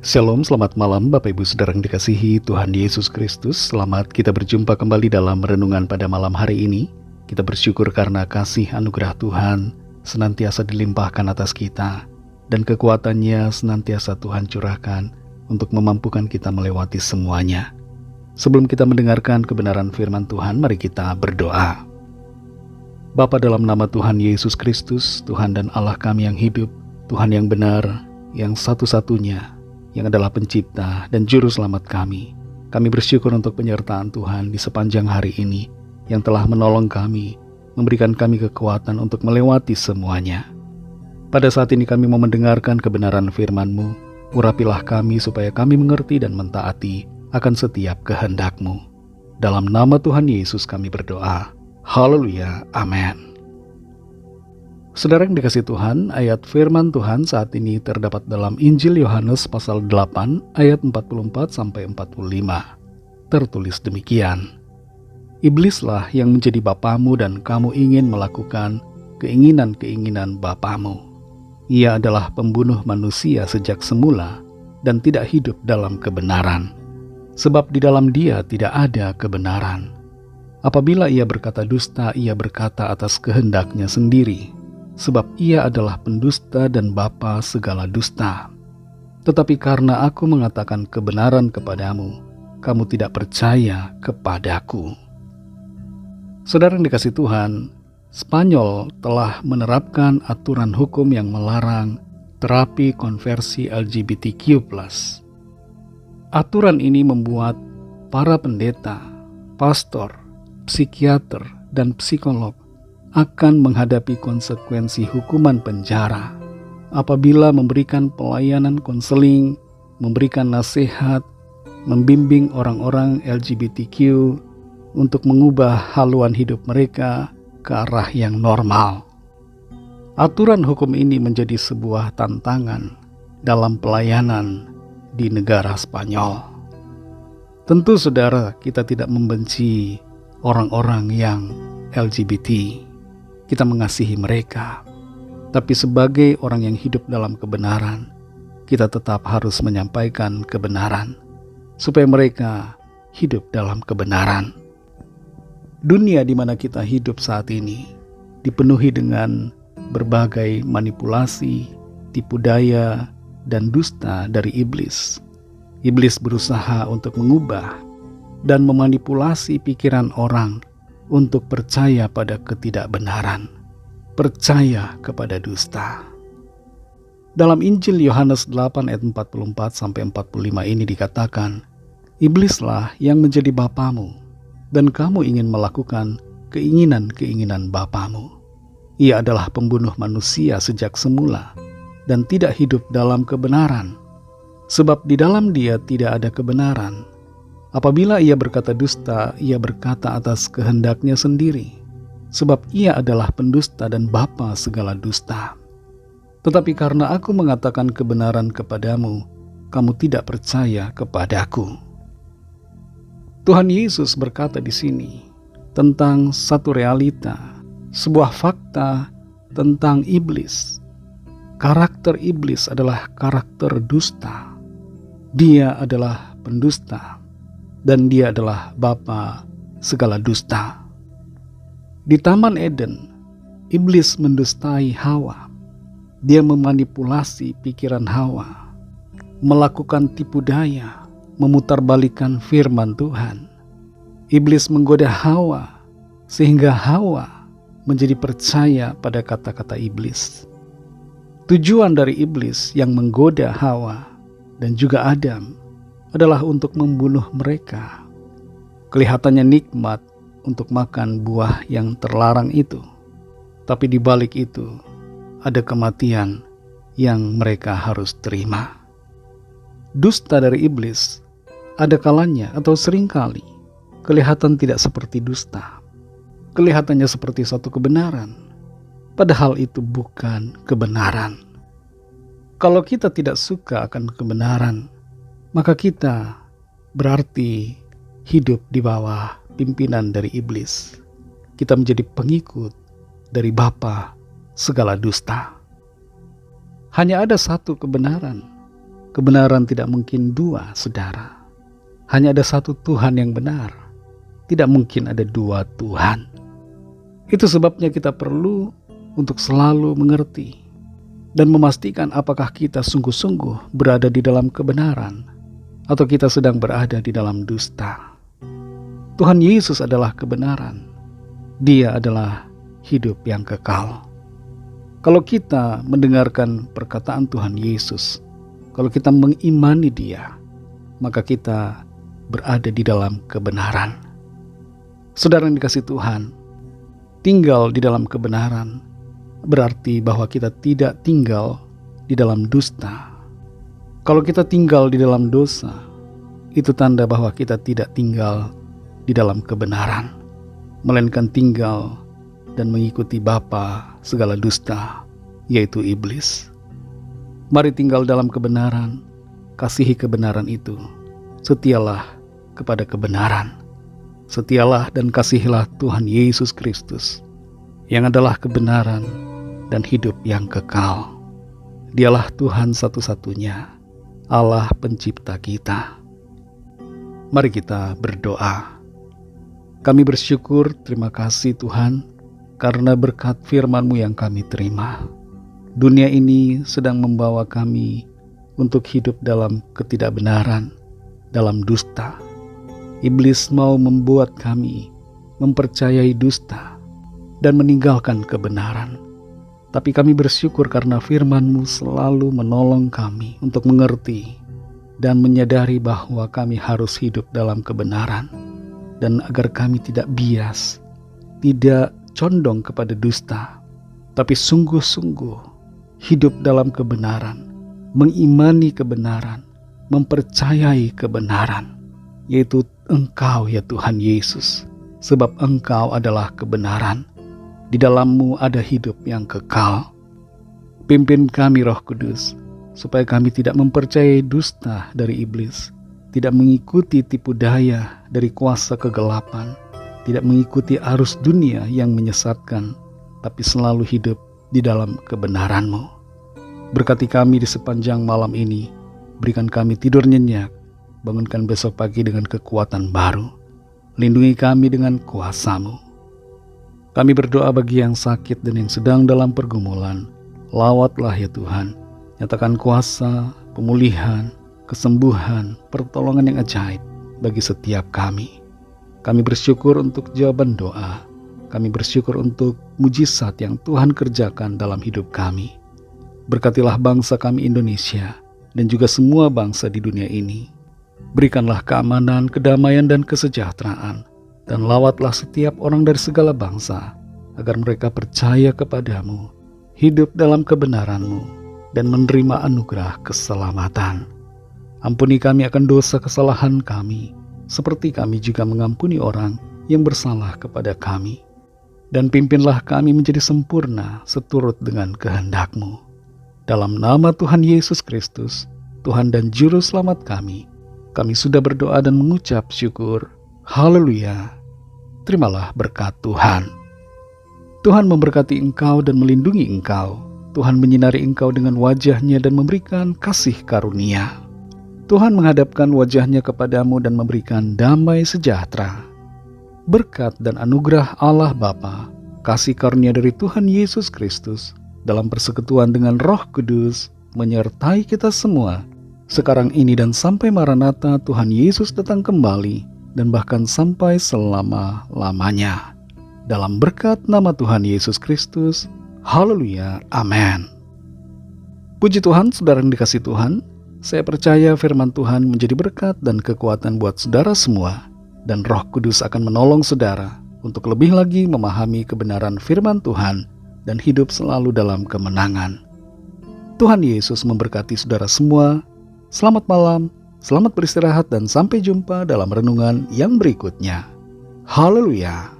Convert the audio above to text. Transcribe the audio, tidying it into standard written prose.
Shalom, selamat malam Bapak Ibu Saudara yang dikasihi Tuhan Yesus Kristus. Selamat kita berjumpa kembali dalam renungan pada malam hari ini. Kita bersyukur karena kasih anugerah Tuhan senantiasa dilimpahkan atas kita, dan kekuatannya senantiasa Tuhan curahkan untuk memampukan kita melewati semuanya. Sebelum kita mendengarkan kebenaran firman Tuhan, mari kita berdoa. Bapa, dalam nama Tuhan Yesus Kristus, Tuhan dan Allah kami yang hidup, Tuhan yang benar, yang satu-satunya, yang adalah pencipta dan juru selamat kami. Kami bersyukur untuk penyertaan Tuhan di sepanjang hari ini, yang telah menolong kami, memberikan kami kekuatan untuk melewati semuanya. Pada saat ini kami mau mendengarkan kebenaran firman-Mu. Urapilah kami supaya kami mengerti dan mentaati akan setiap kehendak-Mu. Dalam nama Tuhan Yesus kami berdoa. Haleluya, amin. Saudara yang dikasihi Tuhan, ayat firman Tuhan saat ini terdapat dalam Injil Yohanes pasal 8 ayat 44-45. Tertulis demikian. Iblislah yang menjadi bapamu dan kamu ingin melakukan keinginan-keinginan bapamu. Ia adalah pembunuh manusia sejak semula dan tidak hidup dalam kebenaran. Sebab di dalam dia tidak ada kebenaran. Apabila ia berkata dusta, ia berkata atas kehendaknya sendiri. Sebab ia adalah pendusta dan bapa segala dusta. Tetapi karena aku mengatakan kebenaran kepadamu, kamu tidak percaya kepadaku. Saudara yang dikasihi Tuhan, Spanyol telah menerapkan aturan hukum yang melarang terapi konversi LGBTQ+. Aturan ini membuat para pendeta, pastor, psikiater, dan psikolog akan menghadapi konsekuensi hukuman penjara apabila memberikan pelayanan konseling, memberikan nasihat, membimbing orang-orang LGBTQ untuk mengubah haluan hidup mereka ke arah yang normal. Aturan hukum ini menjadi sebuah tantangan dalam pelayanan di negara Spanyol. Tentu saudara, kita tidak membenci orang-orang yang LGBT. Kita mengasihi mereka, tapi sebagai orang yang hidup dalam kebenaran, kita tetap harus menyampaikan kebenaran, supaya mereka hidup dalam kebenaran. Dunia di mana kita hidup saat ini dipenuhi dengan berbagai manipulasi, tipu daya, dan dusta dari iblis. Iblis berusaha untuk mengubah dan memanipulasi pikiran orang untuk percaya pada ketidakbenaran, percaya kepada dusta. Dalam Injil Yohanes 8 ayat 44-45 ini dikatakan, iblislah yang menjadi bapamu, dan kamu ingin melakukan keinginan-keinginan bapamu. Ia adalah pembunuh manusia sejak semula, dan tidak hidup dalam kebenaran, sebab di dalam dia tidak ada kebenaran. Apabila ia berkata dusta, ia berkata atas kehendaknya sendiri, sebab ia adalah pendusta dan bapa segala dusta. Tetapi karena aku mengatakan kebenaran kepadamu, kamu tidak percaya kepadaku. Tuhan Yesus berkata di sini tentang satu realita, sebuah fakta tentang iblis. Karakter iblis adalah karakter dusta. Dia adalah pendusta. Dan dia adalah bapa segala dusta. Di Taman Eden, iblis mendustai Hawa. Dia memanipulasi pikiran Hawa, melakukan tipu daya, memutarbalikkan firman Tuhan. Iblis menggoda Hawa, sehingga Hawa menjadi percaya pada kata-kata iblis. Tujuan dari iblis yang menggoda Hawa dan juga Adam adalah untuk membunuh mereka. Kelihatannya nikmat untuk makan buah yang terlarang itu, tapi di balik itu ada kematian yang mereka harus terima. Dusta dari iblis ada kalanya atau seringkali kelihatan tidak seperti dusta. Kelihatannya seperti suatu kebenaran, padahal itu bukan kebenaran. Kalau kita tidak suka akan kebenaran, maka kita berarti hidup di bawah pimpinan dari iblis. Kita menjadi pengikut dari bapa segala dusta. Hanya ada satu kebenaran, Kebenaran tidak mungkin dua, saudara. Hanya ada satu Tuhan yang benar. Tidak mungkin ada dua Tuhan. Itu sebabnya kita perlu untuk selalu mengerti dan memastikan apakah kita sungguh-sungguh berada di dalam kebenaran atau kita sedang berada di dalam dusta. Tuhan Yesus adalah kebenaran. Dia adalah hidup yang kekal. Kalau kita mendengarkan perkataan Tuhan Yesus, kalau kita mengimani Dia, maka kita berada di dalam kebenaran. Saudara yang dikasihi Tuhan, tinggal di dalam kebenaran berarti bahwa kita tidak tinggal di dalam dusta. Kalau kita tinggal di dalam dosa, itu tanda bahwa kita tidak tinggal di dalam kebenaran, melainkan tinggal dan mengikuti bapa segala dusta, yaitu iblis. Mari tinggal dalam kebenaran, kasihi kebenaran itu, setialah kepada kebenaran. Setialah dan kasihilah Tuhan Yesus Kristus, yang adalah kebenaran dan hidup yang kekal. Dialah Tuhan satu-satunya, Allah pencipta kita. Mari kita berdoa. Kami bersyukur, terima kasih Tuhan, karena berkat firman-Mu yang kami terima. Dunia ini sedang membawa kami untuk hidup dalam ketidakbenaran, dalam dusta. Iblis mau membuat kami mempercayai dusta dan meninggalkan kebenaran. Tapi kami bersyukur karena firman-Mu selalu menolong kami untuk mengerti dan menyadari bahwa kami harus hidup dalam kebenaran. Dan agar kami tidak bias, tidak condong kepada dusta, tapi sungguh-sungguh hidup dalam kebenaran, mengimani kebenaran, mempercayai kebenaran, yaitu Engkau ya Tuhan Yesus, sebab Engkau adalah kebenaran. Di dalam-Mu ada hidup yang kekal. Pimpin kami Roh Kudus, supaya kami tidak mempercayai dusta dari iblis, tidak mengikuti tipu daya dari kuasa kegelapan, tidak mengikuti arus dunia yang menyesatkan, tapi selalu hidup di dalam kebenaran-Mu. Berkati kami di sepanjang malam ini, berikan kami tidur nyenyak, bangunkan besok pagi dengan kekuatan baru, lindungi kami dengan kuasa-Mu. Kami berdoa bagi yang sakit dan yang sedang dalam pergumulan, lawatlah ya Tuhan, nyatakan kuasa, pemulihan, kesembuhan, pertolongan yang ajaib bagi setiap kami. Kami bersyukur untuk jawaban doa. Kami bersyukur untuk mujizat yang Tuhan kerjakan dalam hidup kami. Berkatilah bangsa kami Indonesia dan juga semua bangsa di dunia ini. Berikanlah keamanan, kedamaian, dan kesejahteraan. Dan lawatlah setiap orang dari segala bangsa, agar mereka percaya kepadamu, hidup dalam kebenaran-Mu, dan menerima anugerah keselamatan. Ampuni kami akan dosa kesalahan kami, seperti kami juga mengampuni orang yang bersalah kepada kami. Dan pimpinlah kami menjadi sempurna seturut dengan kehendak-Mu. Dalam nama Tuhan Yesus Kristus, Tuhan dan Juru Selamat kami sudah berdoa dan mengucap syukur. Haleluya. Terimalah berkat Tuhan. Tuhan memberkati engkau dan melindungi engkau. Tuhan menyinari engkau dengan wajah-Nya dan memberikan kasih karunia. Tuhan menghadapkan wajah-Nya kepadamu dan memberikan damai sejahtera. Berkat dan anugerah Allah Bapa, kasih karunia dari Tuhan Yesus Kristus, dalam persekutuan dengan Roh Kudus, menyertai kita semua, sekarang ini dan sampai Maranatha Tuhan Yesus datang kembali, dan bahkan sampai selama-lamanya. Dalam berkat nama Tuhan Yesus Kristus, haleluya, amin. Puji Tuhan, saudara yang dikasihi Tuhan, saya percaya firman Tuhan menjadi berkat dan kekuatan buat saudara semua, dan Roh Kudus akan menolong saudara untuk lebih lagi memahami kebenaran firman Tuhan dan hidup selalu dalam kemenangan. Tuhan Yesus memberkati saudara semua. Selamat malam, selamat beristirahat, dan sampai jumpa dalam renungan yang berikutnya. Haleluya.